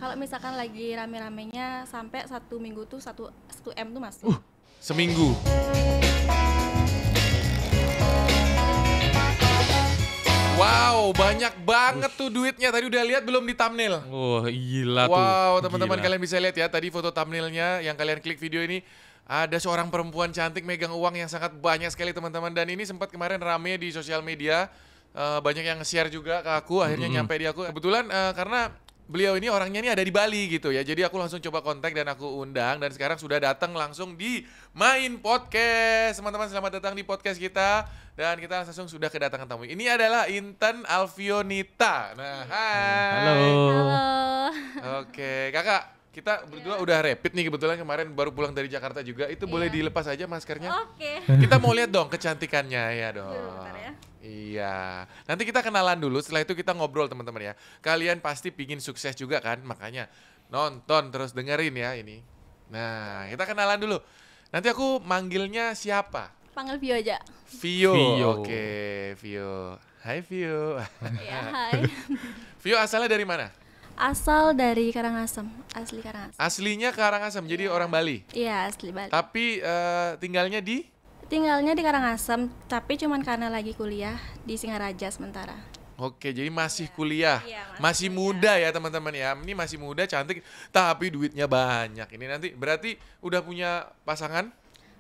Kalau misalkan lagi rame-ramenya sampai 1 minggu tuh 1 M tuh masuk. Seminggu. Wow, banyak banget tuh duitnya. Tadi udah lihat belum di thumbnail? Oh, gila tuh. Wow, teman-teman Gila. kalian bisa lihat ya tadi foto thumbnailnya yang kalian klik video ini. Ada seorang perempuan cantik megang uang yang sangat banyak sekali teman-teman. Dan ini sempat kemarin rame di sosial media. Banyak yang nge-share juga ke aku, akhirnya nyampe di aku. Kebetulan karena beliau ini orangnya ini ada di Bali gitu ya. Jadi aku langsung coba kontak dan aku undang. Dan sekarang sudah datang langsung di Main Podcast. Teman-teman selamat datang di podcast kita. Dan kita langsung sudah kedatangan tamu. Ini adalah Intan Alfionita. Nah, hai. Halo. Halo. Oke, kakak. Kita berdua udah rapid nih kebetulan kemarin baru pulang dari Jakarta juga. Itu boleh dilepas aja maskernya. Oke. Kita mau lihat dong kecantikannya ya dong. Bentar ya. Iya. Nanti kita kenalan dulu, setelah itu kita ngobrol teman-teman ya. Kalian pasti pingin sukses juga kan, makanya nonton terus dengerin ya ini. Nah, kita kenalan dulu. Nanti aku manggilnya siapa? Panggil Vio aja. Vio. Vio. Oke, Vio. Hai Vio. Iya, hai. Vio asalnya dari mana? Asal dari Karangasem, asli Karangasem. Aslinya Karangasem, jadi orang Bali. Iya, asli Bali. Tapi tinggalnya di? Tinggalnya di Karangasem, tapi cuman karena lagi kuliah di Singaraja sementara. Oke, jadi masih kuliah. Iya, masih muda ya teman-teman ya. Ini masih muda, cantik, tapi duitnya banyak. Ini nanti berarti udah punya pasangan?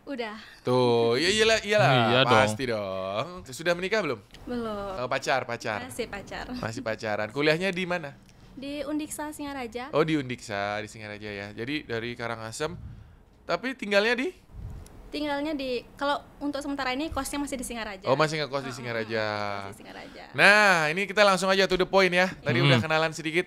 Udah, Tuh, iyalah, Iya dong. pasti dong. Sudah menikah belum? belum. Pacar. Masih pacar. Masih pacaran. Kuliahnya di mana? Di Undiksa Singaraja. Oh, di Undiksa, di Singaraja ya. Jadi dari Karangasem, tapi tinggalnya di? Tinggalnya di, kalau untuk sementara ini kosnya masih di Singaraja. Oh, masih ngekos di Singaraja. Masih di Singaraja. Nah, ini kita langsung aja to the point ya. Tadi udah kenalan sedikit.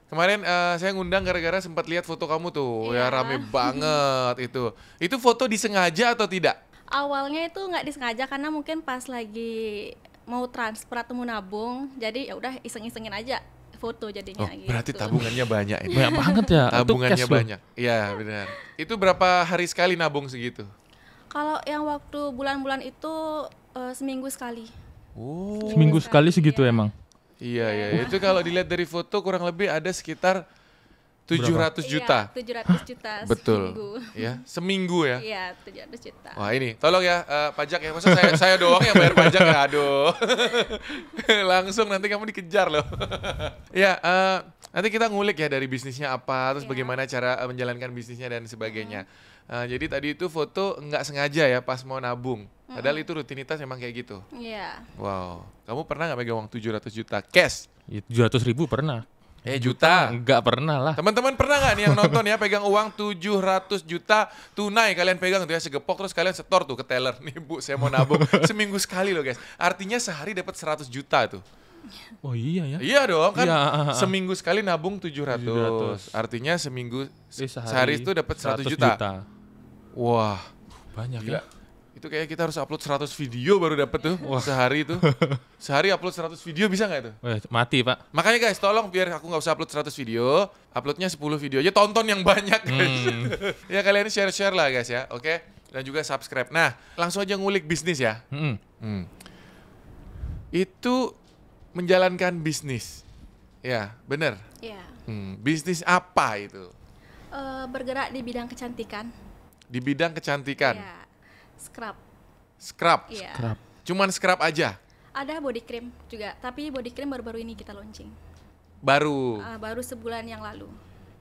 Kemarin saya ngundang gara-gara sempat lihat foto kamu tuh. Ya Iya. rame banget itu. Itu foto disengaja atau tidak? Awalnya itu nggak disengaja karena mungkin pas lagi mau transfer atau mau nabung, jadi ya udah iseng-isengin aja foto jadinya gitu. Berarti tabungannya banyak ini. Banyak banget ya. Itu Tabungannya cash loh. banyak. Iya, benar. Itu berapa hari sekali nabung segitu? Kalau yang waktu bulan-bulan itu seminggu sekali. Oh. Seminggu sekali segitu Iya. emang. Iya, iya. Itu kalau dilihat dari foto kurang lebih ada sekitar 700 juta. Iya, 700 juta Betul. seminggu. Ya, seminggu ya. Iya, 700 juta. Wah ini, tolong ya pajak ya. Masa saya doang yang bayar pajak ya? Aduh. Langsung nanti kamu dikejar loh. Ya, nanti kita ngulik ya dari bisnisnya apa, terus Iya. bagaimana cara menjalankan bisnisnya dan sebagainya. Jadi tadi itu foto nggak sengaja ya pas mau nabung. Padahal itu rutinitas memang kayak gitu. Iya. Wow. Kamu pernah nggak megang uang 700 juta cash? Ya, 700.000 pernah. Juta. Enggak pernah lah. Teman-teman pernah nggak nih yang nonton ya pegang uang 700 juta tunai kalian pegang tuh ya segepok terus kalian setor tuh ke teller. Nih Bu, saya mau nabung seminggu sekali loh guys. Artinya sehari dapat 100 juta tuh. Oh iya ya. Iya dong kan. Iya. Seminggu sekali nabung 700. 700. Artinya seminggu Sehari sehari itu dapat 100 juta. Wah, Banyak gila. ya. Itu kayak kita harus upload 100 video baru dapat tuh sehari itu. Sehari upload 100 video bisa nggak itu? Mati, Pak. Makanya guys, tolong biar aku nggak usah upload 100 video, uploadnya 10 video aja, tonton yang banyak guys. Ya kalian share-share lah guys ya, oke? Dan juga subscribe. Nah, langsung aja ngulik bisnis ya. Itu menjalankan bisnis. Ya, bener. Iya. Bisnis apa itu? Bergerak di bidang kecantikan. Di bidang kecantikan. Iya. Scrub. Scrub. Iya. Scrub. Cuman scrub aja. Ada body cream juga, tapi body cream baru-baru ini kita launching. Baru Baru sebulan yang lalu.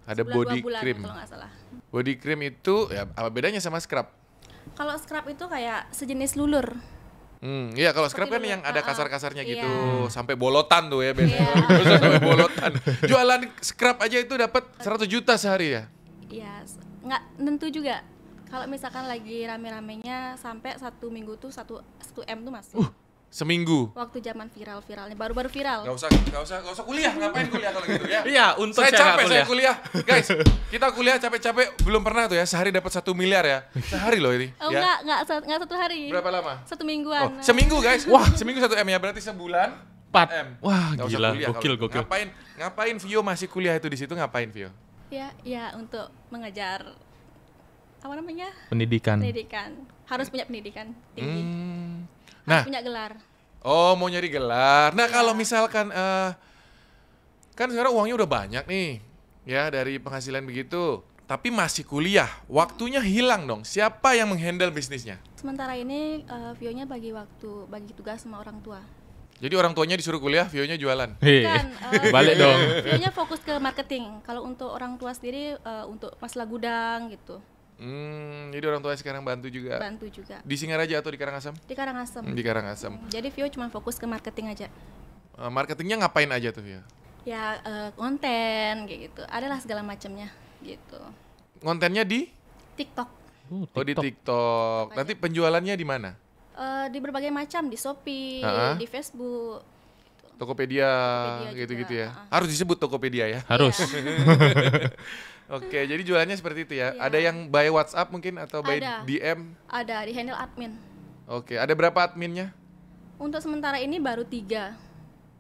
ada Sebulan, body 2 bulan, cream. kalau nggak salah. Body cream itu ya apa bedanya sama scrub? Kalau scrub itu kayak sejenis lulur. Iya kalau scrub kan Seperti yang dulu. ada kasar-kasarnya Iya. gitu, sampai bolotan tuh ya biasanya. Iya. Terus sampai bolotan. Jualan scrub aja itu dapat 100 juta sehari ya. Iya, nggak tentu juga. Kalau misalkan lagi rame-ramenya sampai 1 minggu tuh 1 M tuh masuk. Seminggu. Waktu zaman viralnya, baru-baru viral. Gak usah kuliah, ngapain kuliah kalau gitu ya? Iya, untuk Saya saya capek nggak saya kuliah. Guys, kita kuliah capek-capek belum pernah tuh ya sehari dapat 1 miliar ya. Sehari loh ini. Oh ya. nggak 1 hari. Berapa lama? 1 mingguan. Oh, seminggu guys. Wah, seminggu 1 M ya berarti sebulan 4 M. Wah, Nggak usah gila. kuliah kalau Gokil, gitu. gokil. Ngapain Vio masih kuliah itu di situ ngapain Vio? Ya untuk mengejar apa namanya? Pendidikan. Pendidikan. Harus punya pendidikan tinggi. Nah, Harus punya gelar. oh mau nyari gelar. Nah kalau misalkan kan sekarang uangnya udah banyak nih. Ya, dari penghasilan begitu. Tapi masih kuliah, waktunya hilang dong. Siapa yang menghandle bisnisnya? Sementara ini Vio-nya bagi tugas sama orang tua. Jadi orang tuanya disuruh kuliah, Vio-nya jualan. Kan, Balik dong. Vio-nya fokus ke marketing. Kalau untuk orang tua sendiri untuk masalah gudang gitu. Jadi orang tua sekarang bantu juga. Bantu juga. Di Singaraja atau di Karangasem? Di Karangasem. Di Karangasem. Jadi Vio cuma fokus ke marketing aja. Marketingnya ngapain aja tuh Vio? Ya konten kayak gitu. Adalah segala macamnya gitu. Kontennya di? TikTok. Oh, di TikTok. Nanti penjualannya di mana? Di berbagai macam, di Shopee, di Facebook. Tokopedia Tokopedia gitu-gitu juga, ya. Harus disebut Tokopedia ya. Harus. Oke, jadi jualannya seperti itu ya. Iya. Ada yang by WhatsApp mungkin atau by Ada. DM? Ada di handle admin. Oke, ada berapa adminnya? Untuk sementara ini baru 3.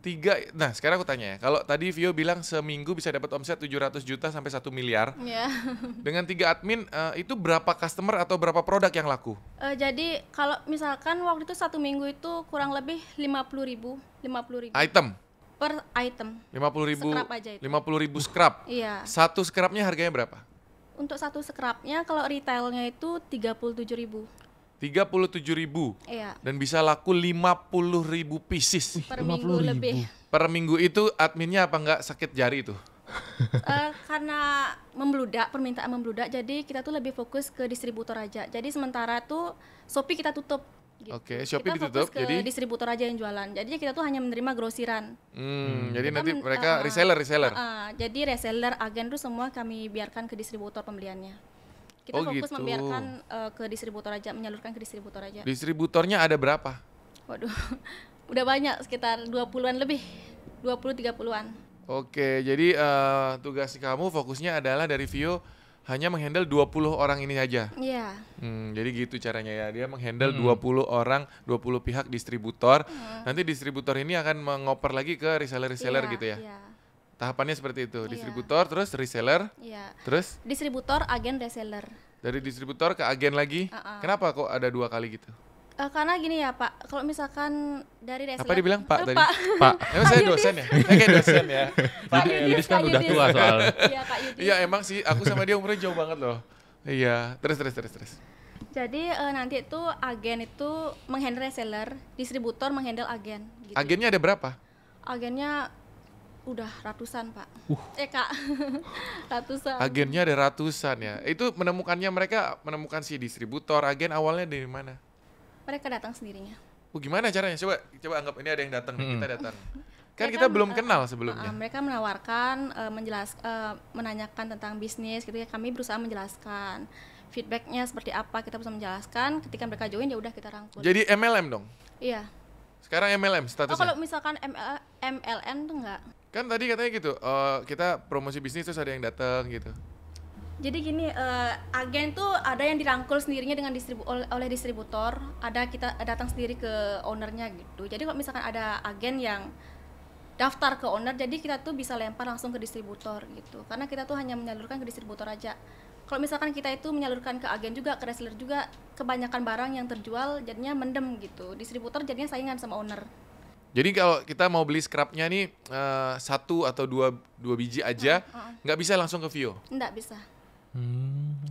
3. Nah, sekarang aku tanya ya. Kalau tadi Vio bilang seminggu bisa dapat omset 700 juta sampai 1 miliar. Ya. Dengan 3 admin, itu berapa customer atau berapa produk yang laku? Jadi kalau misalkan waktu itu 1 minggu itu kurang lebih 50.000 Item. per item. 50.000. Scrap aja itu. 50.000 scrap. Iya. Satu scrapnya harganya berapa? Untuk satu scrapnya kalau retailnya itu 37.000. 37.000. Iya. Dan bisa laku 50.000 pieces. Per minggu lebih. Per minggu itu adminnya apa nggak sakit jari itu? Karena membludak, permintaan membludak, jadi kita tuh lebih fokus ke distributor aja. Jadi sementara tuh Shopee kita tutup. Gitu. Oke, Shopee kita ditutup, fokus ke jadi distributor aja yang jualan. Jadi kita tuh hanya menerima grosiran. Jadi Kita nanti mereka reseller. Jadi reseller, agen tuh semua kami biarkan ke distributor pembeliannya. Kita Oh, fokus gitu. membiarkan ke distributor aja, menyalurkan ke distributor aja. Distributornya ada berapa? Waduh, udah banyak, sekitar 20-an lebih, 20-30-an. Oke, jadi tugas kamu fokusnya adalah dari Vio hanya menghandle 20 orang ini aja. Iya. Jadi gitu caranya ya. Dia menghandle 20 orang, 20 pihak distributor. Nanti distributor ini akan mengoper lagi ke reseller-reseller Iya, gitu ya. Iya. Tahapannya seperti itu. Iya. Distributor, terus reseller, Iya. terus Distributor, agen, reseller. dari distributor ke agen lagi. Kenapa kok ada 2 kali gitu? Karena gini ya Pak, kalau misalkan dari reseller. Apa dibilang Pak tadi? Pak, Emang saya dosen ya? Saya kayak dosen ya. Pak Yudis kan Kak udah Yudis. tua soal. Iya Kak Yudis. Iya emang sih, aku sama dia umurnya jauh banget loh. Iya, terus. Jadi nanti itu agen itu menghandle reseller, distributor menghandle agen. Gitu. Agennya ada berapa? Agennya udah ratusan Pak. Kak, ratusan. Agennya ada ratusan ya. Itu mereka menemukan si distributor, agen awalnya dari mana? Mereka datang sendirinya. Gimana caranya? Coba anggap ini ada yang datang, nih, kita datang. Kan Ya kita kan, belum kenal sebelumnya. Mereka menawarkan, menanyakan tentang bisnis, gitu ya. Kami berusaha menjelaskan feedbacknya seperti apa, kita berusaha menjelaskan. Ketika mereka join ya udah kita rangkul. Jadi MLM dong. Iya. Sekarang MLM statusnya. Kalau misalkan MLM tuh enggak. Kan tadi katanya gitu, kita promosi bisnis terus ada yang datang gitu. Jadi gini, agen tuh ada yang dirangkul sendirinya dengan oleh distributor, ada kita datang sendiri ke ownernya gitu. Jadi kalau misalkan ada agen yang daftar ke owner, jadi kita tuh bisa lempar langsung ke distributor gitu. Karena kita tuh hanya menyalurkan ke distributor aja. Kalau misalkan kita itu menyalurkan ke agen juga, ke reseller juga, kebanyakan barang yang terjual jadinya mendem gitu. Distributor jadinya saingan sama owner. Jadi kalau kita mau beli scrapnya nih 1 atau 2 biji aja, nggak bisa langsung ke Vio. Enggak bisa.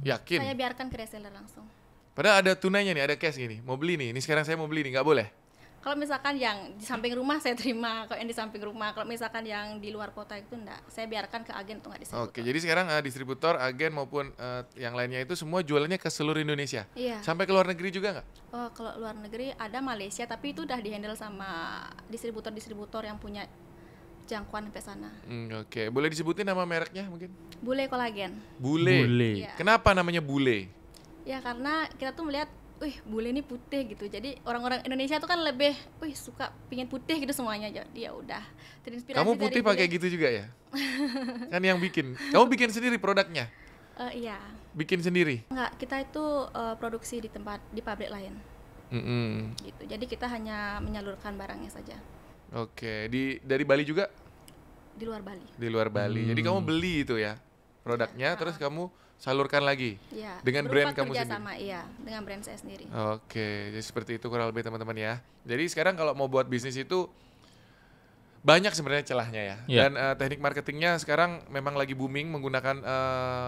Yakin? Saya biarkan ke reseller langsung. Padahal ada tunainya nih, ada cash gini. Mau beli nih, ini sekarang saya mau beli nih, nggak boleh? Kalau misalkan yang di samping rumah saya terima, kalau yang di samping rumah. Kalau misalkan yang di luar kota itu enggak, saya biarkan ke agen atau enggak distributor. Oke, jadi sekarang distributor, agen maupun yang lainnya itu semua jualannya ke seluruh Indonesia? Iya. Sampai ke luar negeri juga nggak? Oh, kalau luar negeri ada Malaysia, tapi itu udah dihandle sama distributor-distributor yang punya jangkauan sampai sana. Oke, boleh disebutin nama mereknya mungkin? Bule Kolagen. Bule. Iya. Kenapa namanya Bule? Ya karena kita tuh melihat, bule ini putih gitu. Jadi orang-orang Indonesia tuh kan lebih, suka pingin putih gitu semuanya. Jadi ya udah. Terinspirasi Kamu putih dari pakai bule. gitu juga ya? Kan yang bikin. Kamu bikin sendiri produknya? Iya. Bikin sendiri? Enggak, kita itu produksi di pabrik lain. Gitu. Jadi kita hanya menyalurkan barangnya saja. Oke, dari Bali juga? Di luar Bali. Di luar Bali. Jadi kamu beli itu ya produknya, terus kamu salurkan lagi Iya. dengan berupa brand kamu kerjasama, sendiri. iya, dengan brand saya sendiri. Oke, jadi seperti itu kurang lebih teman-teman ya. Jadi sekarang kalau mau buat bisnis itu banyak sebenarnya celahnya ya. Iya. Dan teknik marketingnya sekarang memang lagi booming menggunakan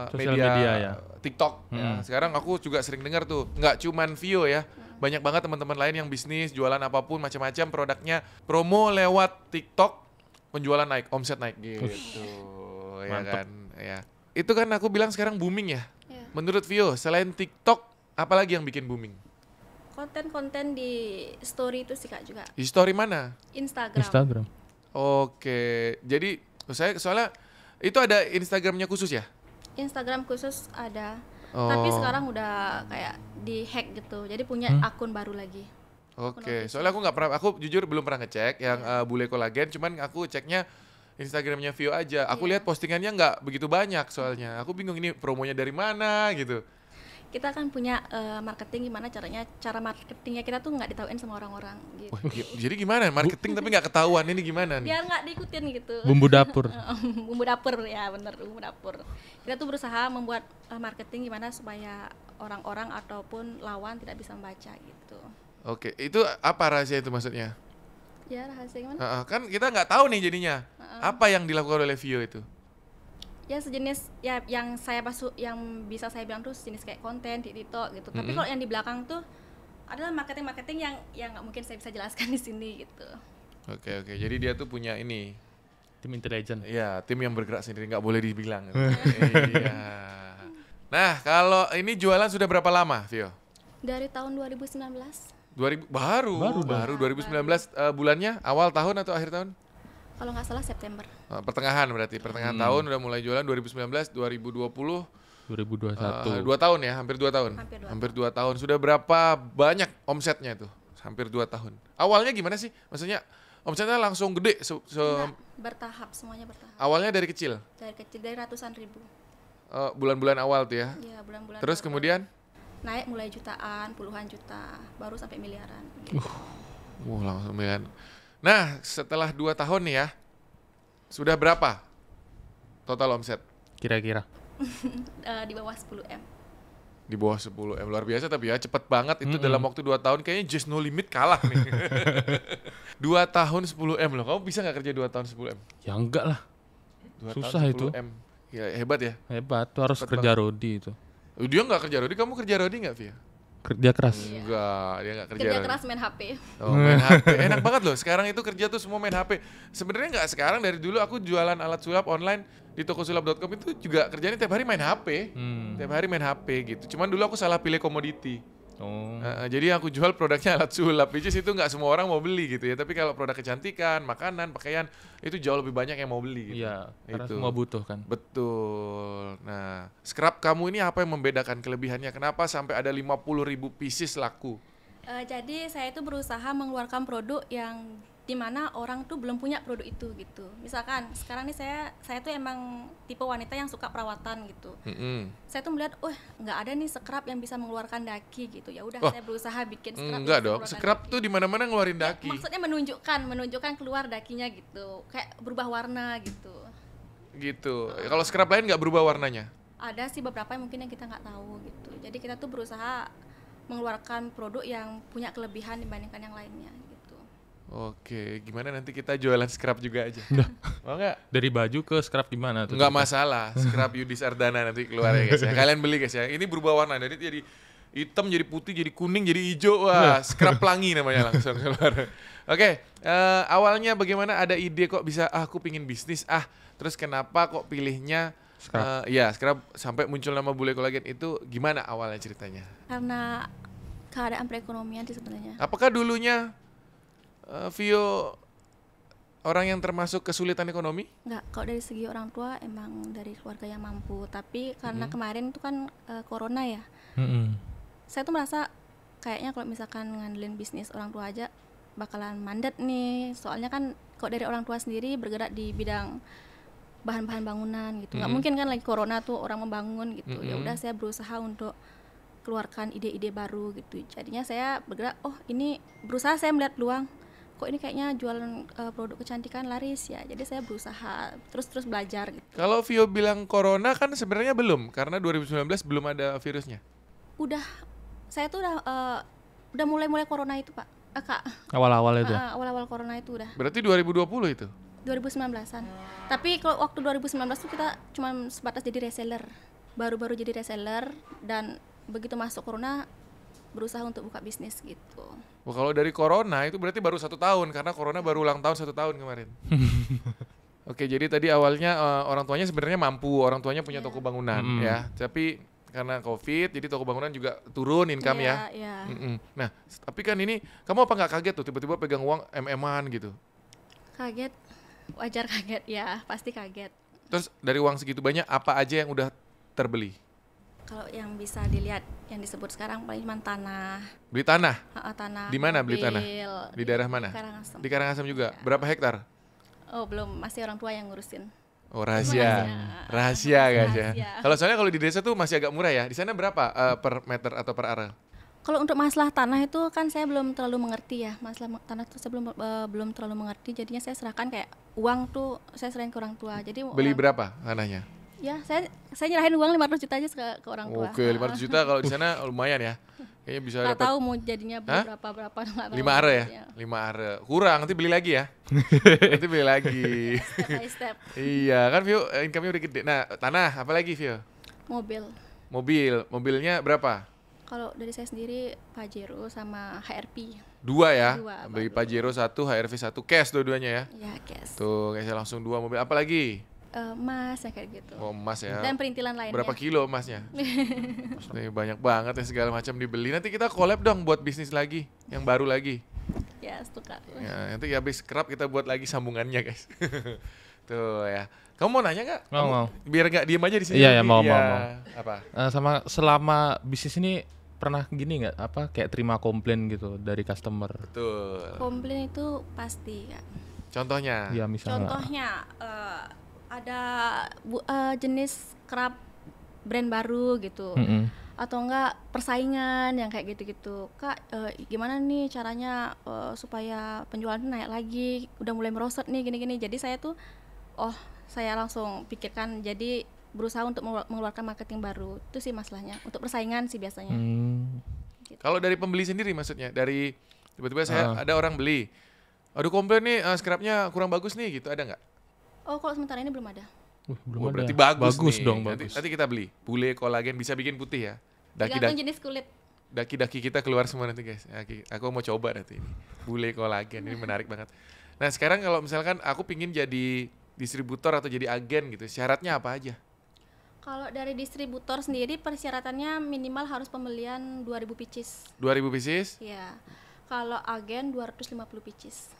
Sosial media ya. TikTok. Ya. Sekarang aku juga sering dengar tuh, nggak cuman Vio ya, banyak banget teman-teman lain yang bisnis jualan apapun macam-macam produknya promo lewat TikTok, penjualan naik, omset naik gitu. Ya Mantep. kan, ya. Itu kan aku bilang sekarang booming ya. Iya. Menurut Vio, selain TikTok, apalagi yang bikin booming? Konten-konten di story itu sih Kak juga. Di story mana? Instagram. Oke, jadi soalnya itu ada Instagramnya khusus ya? Instagram khusus ada. Oh. Tapi sekarang udah kayak di hack gitu. Jadi punya akun baru lagi. Oke, soalnya aku nggak pernah, aku jujur belum pernah ngecek yang bule kolagen, cuman aku ceknya Instagramnya Vio aja. Aku lihat postingannya nggak begitu banyak soalnya. Aku bingung ini promonya dari mana gitu. Kita kan punya marketing gimana caranya, cara marketingnya kita tuh nggak ditauin sama orang-orang gitu. Wah, jadi gimana marketing tapi nggak ketahuan ini gimana nih? Biar nggak diikutin gitu. Bumbu dapur. Bumbu dapur ya, bener, bumbu dapur. Kita tuh berusaha membuat marketing gimana supaya orang-orang ataupun lawan tidak bisa membaca gitu. Oke, itu apa rahasia itu maksudnya? Ya rahasia gimana? Kan kita nggak tahu nih jadinya. Apa yang dilakukan oleh Vio itu? Ya sejenis ya yang yang bisa saya bilang tuh sejenis kayak konten di TikTok gitu. Tapi kalau yang di belakang tuh adalah marketing yang nggak mungkin saya bisa jelaskan di sini gitu. Oke, jadi dia tuh punya ini. Tim intelijen. Iya, tim yang bergerak sendiri, nggak boleh dibilang. Iya. Nah, kalau ini jualan sudah berapa lama, Vio? Dari tahun 2019. Baru 2019 bulannya awal tahun atau akhir tahun? Kalau nggak salah September. Pertengahan berarti, pertengahan tahun udah mulai jualan 2019, 2020, 2021. 2 tahun ya, hampir 2 tahun. Hampir 2 2 tahun. Sudah berapa banyak omsetnya tuh? Hampir 2 tahun. Awalnya gimana sih? Maksudnya omsetnya langsung gede? Enggak, bertahap, semuanya bertahap. Awalnya dari kecil? Dari kecil, dari ratusan ribu. Bulan-bulan awal tuh ya? Iya, bulan-bulan. Terus awal. kemudian? Naik mulai jutaan, puluhan juta, baru sampai miliaran. Gitu. Langsung miliaran. Nah, setelah 2 tahun nih ya, sudah berapa total omset? Kira-kira. Di bawah 10M. Di bawah 10M, luar biasa tapi ya, cepet banget itu dalam waktu 2 tahun, kayaknya just no limit kalah nih. 2 tahun 10M loh, kamu bisa gak kerja 2 tahun 10M? Ya enggak lah. 2 Susah tahun itu. 10M. Ya hebat ya. Hebat, tuh harus Cepet kerja rodi itu. Dia gak kerja rodi, kamu kerja rodi gak Via? Kerja keras. Enggak, dia gak kerja Kerja rodi. keras main HP. Oh, main HP. Enak banget loh. Sekarang itu kerja tuh semua main HP. Sebenarnya nggak sekarang, dari dulu aku jualan alat sulap online di tokosulap.com itu juga kerjanya tiap hari main HP. Tiap hari main HP gitu. Cuman dulu aku salah pilih komoditi. Oh. Jadi aku jual produknya alat sulap. Which is itu nggak semua orang mau beli gitu ya. Tapi kalau produk kecantikan, makanan, pakaian itu jauh lebih banyak yang mau beli gitu. Iya, karena Itu. semua butuh kan. Betul. Nah, scrap kamu ini apa yang membedakan kelebihannya? Kenapa sampai ada 50.000 pieces laku? Jadi saya itu berusaha mengeluarkan produk yang dimana orang tuh belum punya produk itu gitu. Misalkan sekarang nih saya tuh emang tipe wanita yang suka perawatan gitu. Saya tuh melihat, nggak ada nih scrub yang bisa mengeluarkan daki gitu. Ya udah saya berusaha bikin scrub. Enggak yang dong, mengeluarkan scrub daki. tuh di mana-mana ngeluarin Ya, daki. maksudnya menunjukkan keluar dakinya gitu, kayak berubah warna gitu. Gitu. Kalau scrub lain nggak berubah warnanya? Ada sih beberapa yang mungkin yang kita nggak tahu gitu. Jadi kita tuh berusaha mengeluarkan produk yang punya kelebihan dibandingkan yang lainnya gitu. Oke, gimana nanti kita jualan scrub juga aja? Mau nggak? Dari baju ke scrub gimana tuh? Nggak masalah, scrub Yudis Ardana nanti keluar ya guys ya. Kalian beli guys ya. Ini berubah warna, jadi hitam, jadi putih, jadi kuning, jadi hijau. Wah, scrub pelangi namanya langsung keluar. Oke, awalnya bagaimana ada ide kok bisa aku pingin bisnis terus kenapa kok pilihnya Scrub. scrub sampai muncul nama Bule Kolagen itu gimana awalnya ceritanya? Karena keadaan perekonomian sih sebenarnya. Apakah dulunya Vio orang yang termasuk kesulitan ekonomi? Enggak, kalau dari segi orang tua emang dari keluarga yang mampu. Tapi karena kemarin itu kan corona ya. Saya tuh merasa kayaknya kalau misalkan ngandelin bisnis orang tua aja bakalan mandat nih. Soalnya kan kok dari orang tua sendiri bergerak di bidang bahan-bahan bangunan gitu. Nggak mungkin kan lagi corona tuh orang membangun gitu. Ya udah saya berusaha untuk keluarkan ide-ide baru gitu. Jadinya saya bergerak, ini berusaha saya melihat peluang. Kok ini kayaknya jualan produk kecantikan laris ya. Jadi saya berusaha terus belajar gitu. Kalau Vio bilang corona kan sebenarnya belum, karena 2019 belum ada virusnya. Udah, saya tuh udah mulai corona itu Pak. Kak. Awal-awal itu. Awal-awal corona itu udah. Berarti 2020 itu? 2019-an. Tapi kalau waktu 2019 tuh kita cuma sebatas jadi reseller. Baru-baru jadi reseller dan begitu masuk corona berusaha untuk buka bisnis gitu. Wah, kalau dari corona itu berarti baru 1 tahun karena corona baru ulang tahun 1 tahun kemarin. Oke, jadi tadi awalnya orang tuanya sebenarnya mampu, orang tuanya punya toko bangunan ya. Tapi karena COVID, jadi toko bangunan juga turun income ya. Iya. Nah, tapi kan ini kamu apa nggak kaget tuh tiba-tiba pegang uang MM-an gitu? Kaget, wajar kaget ya, pasti kaget. Terus dari uang segitu banyak apa aja yang udah terbeli? Kalau yang bisa dilihat yang disebut sekarang paling cuma tanah. Beli tanah? Tanah. Di mana beli tanah? mobil, Di daerah mana? Karangasem. Di Karangasem juga. Ya. Berapa hektar? Oh belum, masih orang tua yang ngurusin. Oh, rahasia. Rahasia guys ya. Rahasia. Kalau soalnya kalau di desa tuh masih agak murah ya. Di sana berapa per meter atau per area? Kalau untuk masalah tanah itu kan saya belum terlalu mengerti ya. Masalah tanah itu saya belum terlalu mengerti. Jadinya saya serahkan kayak uang tuh saya serahin ke orang tua. Jadi Beli berapa tanahnya? Ya, saya nyerahin uang 500 juta aja ke orang tua. Oke, 500 juta kalau di sana lumayan ya. Kayaknya bisa Nggak dapat tahu mau jadinya berapa nggak tahu. 5 are ya? Jadinya. 5 are. Kurang, nanti beli lagi ya. Nanti beli lagi. Step by step. Iya, kan Vio income-nya udah gede. Nah, tanah apa lagi Vio? Mobilnya berapa? Kalau dari saya sendiri Pajero sama HRP. 2 ya? Dua, Beli baru. Pajero 1, HRV 1, cash dua-duanya ya? Ya, guys. Tuh, kayaknya langsung 2 mobil. Apa lagi? Emas yang kayak gitu. Oh, emas ya. Dan perintilan lainnya. Berapa kilo emasnya? Nih, banyak banget ya segala macam dibeli. Nanti kita collab dong buat bisnis lagi, yang baru lagi. Ya, suka. Ya, nanti habis scrap kita buat lagi sambungannya guys. Tuh ya. Kamu mau nanya nggak? Mau. Biar nggak diem aja di sini. Iya, ya, mau. Apa? Sama selama bisnis ini pernah gini nggak? Apa kayak terima komplain gitu dari customer? Betul. Komplain itu pasti ya. Contohnya? Ya misalnya. Contohnya ada jenis kerap brand baru gitu. Atau enggak persaingan yang kayak gitu-gitu. Kak, gimana nih caranya supaya penjualan naik lagi? Udah mulai merosot nih gini-gini. Jadi saya tuh saya langsung pikirkan jadi berusaha untuk mengeluarkan marketing baru. Itu sih masalahnya. Untuk persaingan sih biasanya. Gitu. Kalau dari pembeli sendiri maksudnya, dari tiba-tiba ada orang beli. Aduh komplain nih scrapnya kurang bagus nih gitu, ada nggak? Oh, kalau sementara ini belum ada. Oh, Belum ada. berarti bagus nih. dong, Nanti, bagus. nanti kita beli. Bule kolagen bisa bikin putih ya. Tergantung jenis kulit. Daki-daki kita keluar semua nanti guys. Aku mau coba nanti ini. Bule kolagen ini menarik banget. Nah sekarang kalau misalkan aku pingin jadi distributor atau jadi agen gitu, syaratnya apa aja? Kalau dari distributor sendiri persyaratannya minimal harus pembelian 2.000 pieces. 2.000 pieces? Ya. Kalau agen 250 pieces.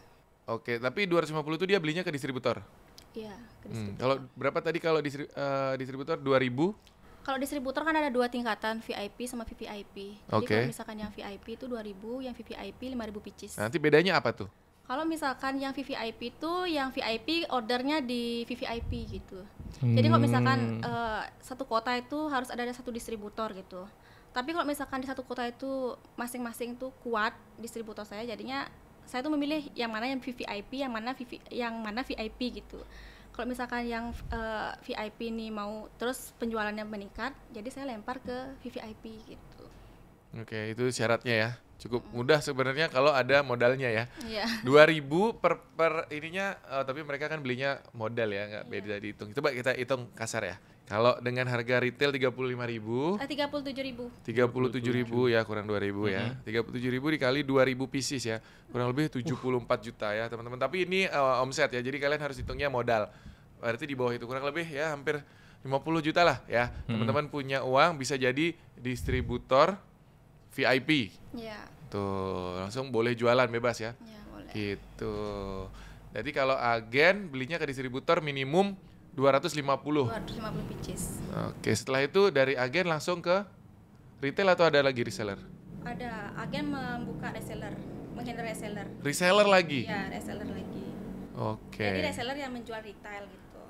Oke, tapi 250 itu dia belinya ke distributor. Iya, ke distributor. Kalau berapa tadi kalau distributor 2.000? Kalau distributor kan ada 2 tingkatan, VIP sama VVIP. Jadi Oke. kalau misalkan yang VIP itu 2.000, yang VVIP 5.000 pieces. Nanti bedanya apa tuh? Kalau misalkan yang VVIP itu, yang VIP ordernya di VVIP gitu. Jadi kalau misalkan satu kota itu harus ada satu distributor gitu. Tapi kalau misalkan di satu kota itu masing-masing tuh kuat distributor saya, jadinya saya tuh memilih yang mana yang VVIP, yang mana VIP gitu. Kalau misalkan yang VIP ini mau terus penjualannya meningkat, jadi saya lempar ke VVIP gitu. Oke, itu syaratnya ya. Cukup mudah sebenarnya kalau ada modalnya ya. Iya. 2.000 per ininya, tapi mereka kan belinya modal ya, nggak beda dihitung. Coba kita hitung kasar ya. Kalau dengan harga retail 35.000, 37.000. 37.000 ya, kurang 2.000 ya. 37.000 dikali 2.000 pieces ya, kurang lebih 74 juta ya teman-teman. Tapi ini omset ya, jadi kalian harus hitungnya modal. Berarti di bawah itu kurang lebih ya hampir 50 juta lah ya. Teman-teman punya uang bisa jadi distributor VIP. Iya. Tuh, langsung boleh jualan bebas ya. Ya, boleh. Gitu. Jadi kalau agen belinya ke distributor minimum 250. 250 pieces. Oke, setelah itu dari agen langsung ke retail atau ada lagi reseller? Ada agen membuka reseller, menghandle reseller. Reseller lagi? Ya, reseller lagi. Oke. Jadi reseller yang menjual retail gitu.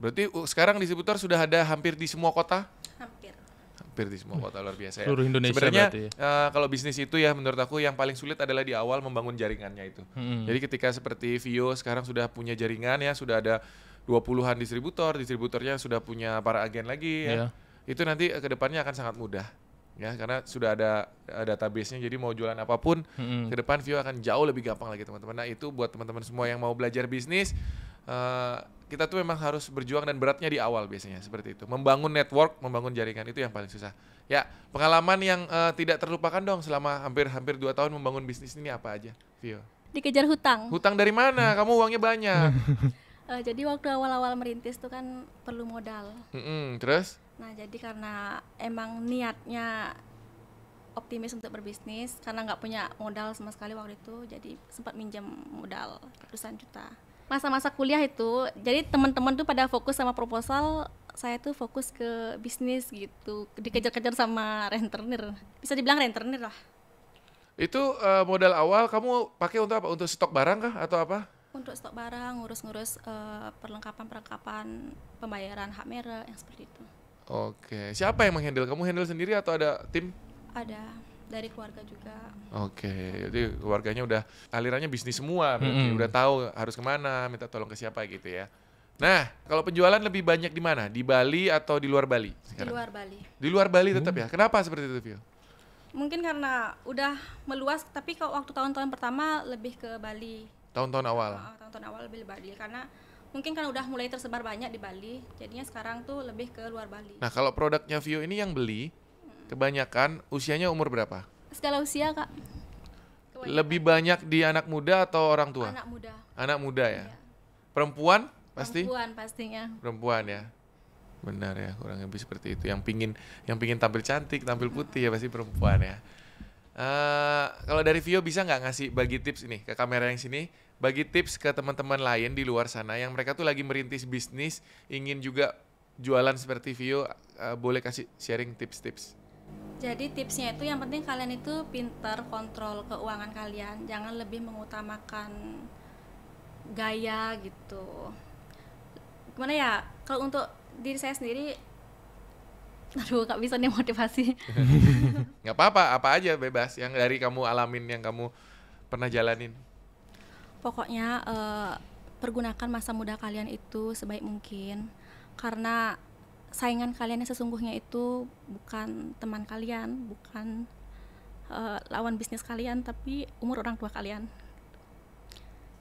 Berarti sekarang distributor sudah ada hampir di semua kota? Hampir. Hampir di semua kota, luar biasa ya. Seluruh Indonesia Sebenarnya berarti kalau bisnis itu ya menurut aku yang paling sulit adalah di awal membangun jaringannya itu. Jadi ketika seperti Vio sekarang sudah punya jaringan ya, sudah ada 20-an distributornya sudah punya para agen lagi ya. Itu nanti ke depannya akan sangat mudah. Ya, karena sudah ada database-nya, jadi mau jualan apapun ke depan Vio akan jauh lebih gampang lagi teman-teman. Nah itu buat teman-teman semua yang mau belajar bisnis, kita tuh memang harus berjuang dan beratnya di awal biasanya seperti itu. Membangun network, membangun jaringan itu yang paling susah. Ya, pengalaman yang tidak terlupakan dong selama hampir 2 tahun membangun bisnis ini apa aja, Vio? Dikejar hutang. Hutang dari mana? Kamu uangnya banyak. Jadi waktu awal-awal merintis tuh kan perlu modal. Terus? Nah, jadi karena emang niatnya optimis untuk berbisnis, karena nggak punya modal sama sekali waktu itu, jadi sempat minjam modal ratusan juta. Masa-masa kuliah itu, jadi teman-teman tuh pada fokus sama proposal, saya tuh fokus ke bisnis gitu, dikejar-kejar sama rentenir. Bisa dibilang rentenir lah. Itu modal awal kamu pakai untuk apa? Untuk stok barang kah atau apa? Untuk stok barang, ngurus-ngurus perlengkapan pembayaran hak merek yang seperti itu. Oke, siapa yang menghandle? Kamu handle sendiri atau ada tim? Ada dari keluarga juga. Oke, jadi keluarganya udah alirannya bisnis semua, berarti udah tahu harus kemana, minta tolong ke siapa gitu ya. Nah, kalau penjualan lebih banyak di mana? Di Bali atau di luar Bali sekarang? Di luar Bali. Di luar Bali tetap ya? Kenapa seperti itu, Vio? Mungkin karena udah meluas, tapi kalau waktu tahun-tahun pertama lebih ke Bali. Tahun-tahun awal? Tahun-tahun awal lebih ke Bali, karena mungkin kan udah mulai tersebar banyak di Bali, jadinya sekarang tuh lebih ke luar Bali. Nah, kalau produknya Vio ini yang beli, kebanyakan usianya umur berapa? Segala usia, Kak. Lebih banyak di anak muda atau orang tua? Anak muda. Anak muda ya? Iya. Perempuan pasti? Perempuan pastinya. Perempuan ya? Benar ya, kurang lebih seperti itu. Yang pingin tampil cantik, tampil putih ya pasti perempuan ya. Kalau dari Vio bisa nggak ngasih bagi tips ini ke kamera yang sini, bagi tips ke teman-teman lain di luar sana yang mereka tuh lagi merintis bisnis, ingin juga jualan seperti Vio, boleh kasih sharing tips-tips. Jadi tipsnya itu yang penting kalian itu pintar kontrol keuangan kalian, jangan lebih mengutamakan gaya gitu. Gimana ya, kalau untuk diri saya sendiri, aduh gak bisa nih motivasi. Nggak apa-apa, apa aja bebas yang dari kamu alamin, yang kamu pernah jalanin. Pokoknya pergunakan masa muda kalian itu sebaik mungkin, karena saingan kalian yang sesungguhnya itu bukan teman kalian, bukan lawan bisnis kalian, tapi umur orang tua kalian.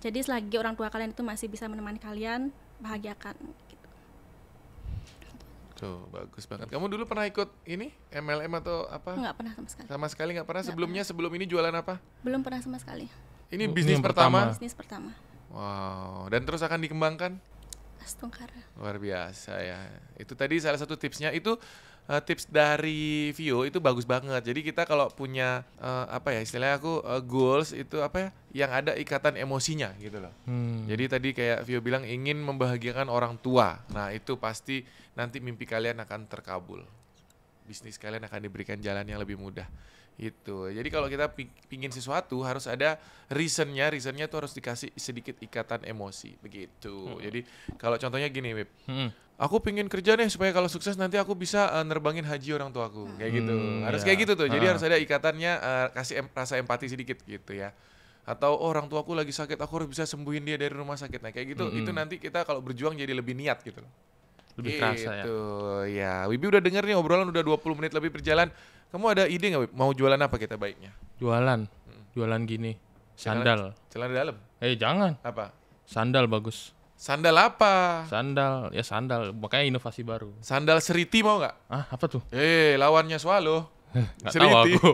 Jadi selagi orang tua kalian itu masih bisa menemani kalian, bahagiakan gitu. Tuh, bagus banget. Kamu dulu pernah ikut ini MLM atau apa? Nggak pernah sama sekali. Sama sekali nggak pernah. Nggak Sebelumnya, sebelum ini jualan apa? Belum pernah sama sekali. Ini Ini bisnis yang pertama. Bisnis pertama. Wow, dan terus akan dikembangkan? Astungkara. Luar biasa ya. Itu tadi salah satu tipsnya. Itu tips dari Vio itu bagus banget. Jadi kita kalau punya apa ya istilahnya aku goals itu apa ya, yang ada ikatan emosinya gitu loh. Jadi tadi kayak Vio bilang ingin membahagiakan orang tua. Nah itu pasti nanti mimpi kalian akan terkabul. Bisnis kalian akan diberikan jalan yang lebih mudah. Itu. Jadi kalau kita pingin sesuatu harus ada reasonnya tuh harus dikasih sedikit ikatan emosi begitu. Jadi kalau contohnya gini, Wib, aku pingin kerja nih supaya kalau sukses nanti aku bisa nerbangin haji orang tuaku kayak gitu. Harus kayak gitu tuh. Jadi harus ada ikatannya, kasih rasa empati sedikit gitu ya. Atau orang tuaku lagi sakit, aku harus bisa sembuhin dia dari rumah sakit. Nah kayak gitu. Itu nanti kita kalau berjuang jadi lebih niat gitu loh. Lebih kerasa ya. Gitu ya. Wibi udah denger nih obrolan udah 20 menit lebih berjalan. Kamu ada ide nggak, Wib? Mau jualan apa kita baiknya? Jualan gini. Sandal. Celana dalam? Jangan. Apa? Sandal bagus. Sandal apa? Sandal, makanya inovasi baru. Sandal seriti mau nggak? Apa tuh? Lawannya swallow. Nggak tahu aku.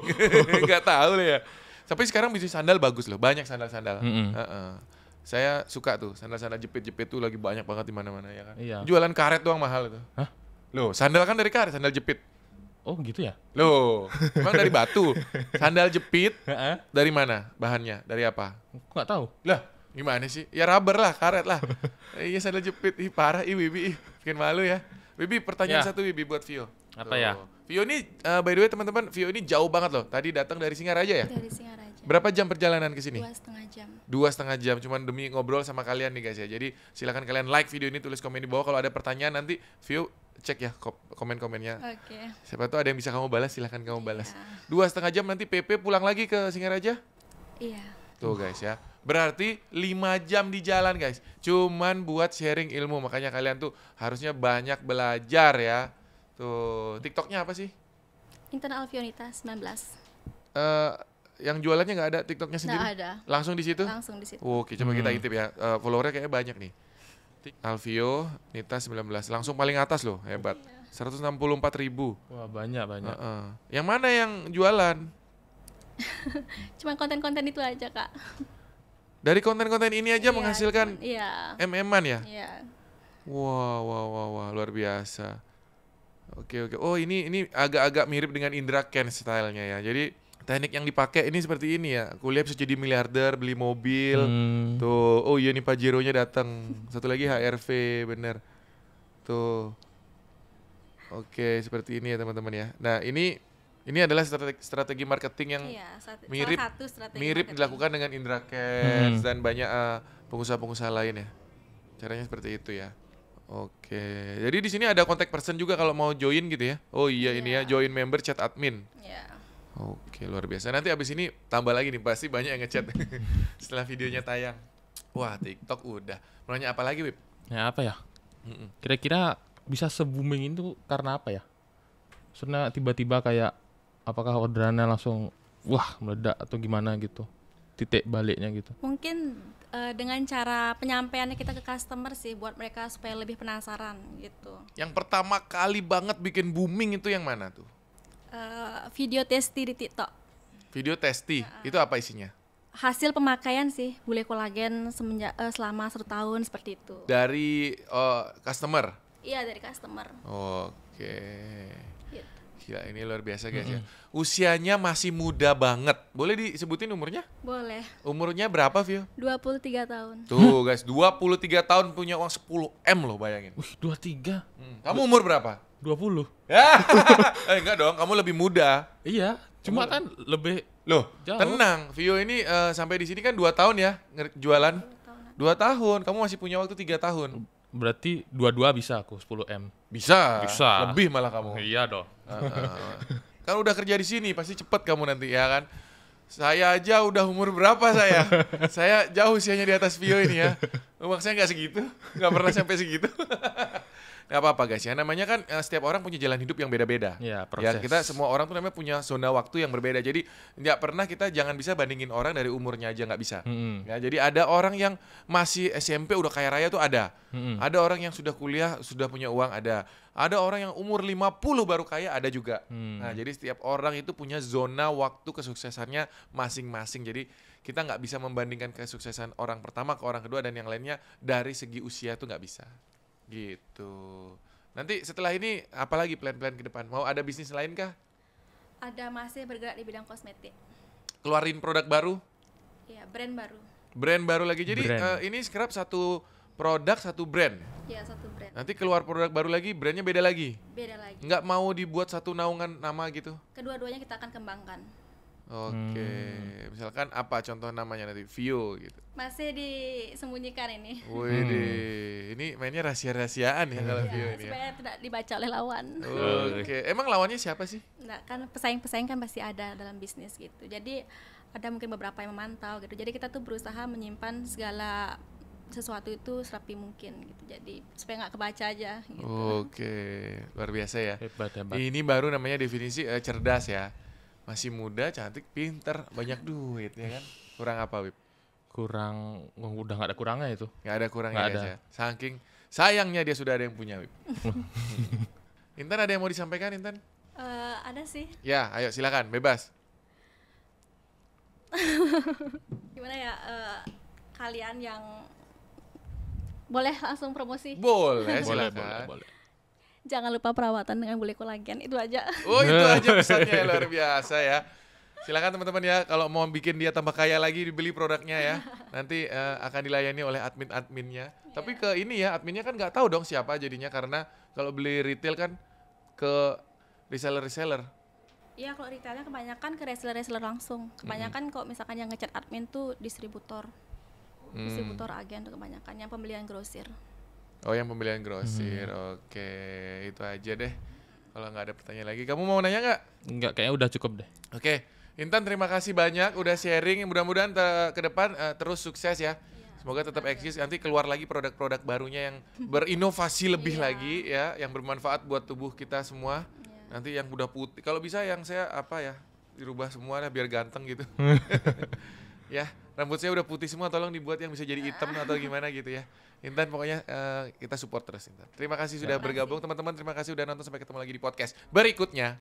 Nggak tahu lah ya. Tapi sekarang bisnis sandal bagus loh, banyak sandal-sandal. Saya suka tuh, sandal-sandal jepit-jepit tuh lagi banyak banget di mana-mana ya kan. Iya. Jualan karet doang mahal tuh. Hah? Loh, sandal kan dari karet, sandal jepit. Oh gitu ya? Loh, emang dari batu. Sandal jepit dari mana bahannya? Dari apa? Aku nggak tahu. Lah, gimana sih? Ya rubber lah, karet lah. Iya sandal jepit. Ih parah, Wibi. Bikin malu ya. Wibi, pertanyaan satu Wibi buat Vio. Apa ya? Vio ini, by the way teman-teman, Vio ini jauh banget loh. Tadi datang dari Singaraja ya? Dari Singaraja. Berapa jam perjalanan ke sini? 2,5 jam. 2,5 jam, cuman demi ngobrol sama kalian nih guys ya. Jadi silakan kalian like video ini, tulis komen di bawah. Kalau ada pertanyaan nanti Vio cek ya komen-komennya. Oke. Siapa tahu ada yang bisa kamu balas, silakan kamu balas. Iya. 2,5 jam nanti PP pulang lagi ke Singaraja? Iya. Tuh guys ya. Berarti 5 jam di jalan guys. Cuman buat sharing ilmu. Makanya kalian tuh harusnya banyak belajar ya. Tuh, TikToknya apa sih? Intan Alfionita 19. Yang jualannya nggak ada TikToknya sendiri? Nggak ada. Langsung di situ? Langsung di situ. Oke, coba kita intip ya. Followernya kayaknya banyak nih. Alvio, Nita 19. Langsung paling atas loh, hebat. 164.000. Wah, banyak. Yang mana yang jualan? Cuma konten-konten itu aja, Kak. Dari konten-konten ini aja Iya, menghasilkan iya. MM-an ya? Iya. Wah, luar biasa. Oke. Oh, ini agak-agak mirip dengan Indra Ken stylenya ya. Jadi teknik yang dipakai ini seperti ini ya. Kuliah bisa jadi miliarder, beli mobil. Tuh, oh iya nih Pajero-nya datang. Satu lagi HRV, bener. Tuh. Oke, seperti ini ya teman-teman ya. Nah, ini adalah strategi marketing yang mirip salah satu strategi mirip marketing. dilakukan dengan Indra Ken dan banyak pengusaha-pengusaha lain ya. Caranya seperti itu ya. Oke. Jadi di sini ada contact person juga kalau mau join gitu ya. Oh iya ini ya, join member chat admin. Iya. Oke, luar biasa. Nanti abis ini tambah lagi nih, pasti banyak yang ngechat setelah videonya tayang. Wah, TikTok udah. Mau nanya apa lagi, Wip? Ya apa ya? Kira-kira bisa se-booming itu karena apa ya? Soalnya tiba-tiba kayak apakah orderannya langsung wah meledak atau gimana gitu? Titik baliknya gitu. Mungkin dengan cara penyampaiannya kita ke customer sih, buat mereka supaya lebih penasaran gitu. Yang pertama kali banget bikin booming itu yang mana tuh? Video testi di TikTok. Video testi, itu apa isinya? Hasil pemakaian sih bule kolagen selama 1 tahun seperti itu. Dari customer? Iya, dari customer. Oke. Gitu. Gila, ini luar biasa guys ya. Usianya masih muda banget. Boleh disebutin umurnya? Boleh. Umurnya berapa, Vio? 23 tahun. Tuh guys, 23 tahun punya uang 10M loh, bayangin. Wih, 23. Kamu umur berapa? 20. Enggak dong, kamu lebih muda. Iya, cuma kan lebih Loh, jauh. tenang. Vio ini sampai di sini kan 2 tahun ya jualan. 2 tahun, kamu masih punya waktu 3 tahun. Berarti dua-dua bisa aku 10M. Bisa. Bisa. Lebih malah kamu. Iya dong. Kan udah kerja di sini, pasti cepet kamu nanti ya kan. Saya aja udah umur berapa saya? Saya jauh usianya di atas Vio ini ya. Umur saya nggak segitu, nggak pernah sampai segitu. Gak apa-apa guys ya, namanya kan setiap orang punya jalan hidup yang beda-beda. Iya, Ya, proses. kita semua orang tuh namanya punya zona waktu yang berbeda. Jadi nggak pernah kita jangan bisa bandingin orang dari umurnya aja, nggak bisa. Ya, jadi ada orang yang masih SMP udah kaya raya tuh ada. Ada orang yang sudah kuliah sudah punya uang ada. Ada orang yang umur 50 baru kaya ada juga. Nah, jadi setiap orang itu punya zona waktu kesuksesannya masing-masing. Jadi kita nggak bisa membandingkan kesuksesan orang pertama ke orang kedua dan yang lainnya dari segi usia tuh nggak bisa. Gitu. Nanti setelah ini apalagi plan-plan ke depan? Mau ada bisnis lain kah? Ada masih bergerak di bidang kosmetik. Keluarin produk baru? Iya, brand baru. Brand baru lagi. Jadi Brand. ini Scrap satu produk, satu brand. Iya, satu brand. Nanti keluar produk baru lagi, brandnya beda lagi. Beda lagi. Nggak mau dibuat satu naungan nama gitu? Kedua-duanya kita akan kembangkan. Oke. Misalkan apa contoh namanya nanti? Vio gitu. Masih disembunyikan ini. Wih, ini mainnya rahasia-rahasiaan ya kalau Vio Ya, ini ya. supaya tidak dibaca oleh lawan. Oke. Emang lawannya siapa sih? Nah, kan pesaing-pesaing kan pasti ada dalam bisnis gitu. Jadi ada mungkin beberapa yang memantau gitu. Jadi kita tuh berusaha menyimpan segala sesuatu itu serapi mungkin gitu. Jadi supaya nggak kebaca aja gitu. Oke, luar biasa ya. Hebat. Ini baru namanya definisi cerdas ya. Masih muda, cantik, pinter, banyak duit ya kan. Kurang apa, Wip? Kurang, udah nggak ada kurangnya itu. Nggak ada kurangnya Nggak guys ada. ya. Saking sayangnya dia sudah ada yang punya, Wip. Intan ada yang mau disampaikan, Intan? Ada sih. Ya, ayo silakan, bebas. Gimana ya kalian yang boleh langsung promosi. Boleh, Boleh. silakan. Jangan lupa perawatan dengan bule kolagen, itu aja. Oh, itu aja pesannya luar biasa ya. Silakan teman-teman ya, kalau mau bikin dia tambah kaya lagi dibeli produknya ya. Nanti akan dilayani oleh admin-adminnya. Tapi ke ini ya, adminnya kan nggak tahu dong siapa jadinya karena kalau beli retail kan ke reseller-reseller. Iya, kalau retailnya kebanyakan ke reseller langsung. Kebanyakan kok misalkan yang ngechat admin tuh distributor. Distributor agen tuh kebanyakan, yang pembelian grosir. Oh, yang pembelian grosir. Oke, itu aja deh. Kalau nggak ada pertanyaan lagi, kamu mau nanya nggak? Enggak, kayaknya udah cukup deh. Oke, Intan terima kasih banyak udah sharing. Mudah-mudahan ke depan terus sukses ya. Semoga tetap eksis. Nanti keluar lagi produk-produk barunya yang berinovasi lebih lagi ya, yang bermanfaat buat tubuh kita semua. Nanti yang udah putih, kalau bisa yang saya apa ya dirubah semua lah biar ganteng gitu. Ya, Rambut saya udah putih semua, tolong dibuat yang bisa jadi hitam atau gimana gitu ya. Intan pokoknya kita support terus Intan. Terima kasih sudah bergabung teman-teman, terima kasih udah nonton, sampai ketemu lagi di podcast berikutnya.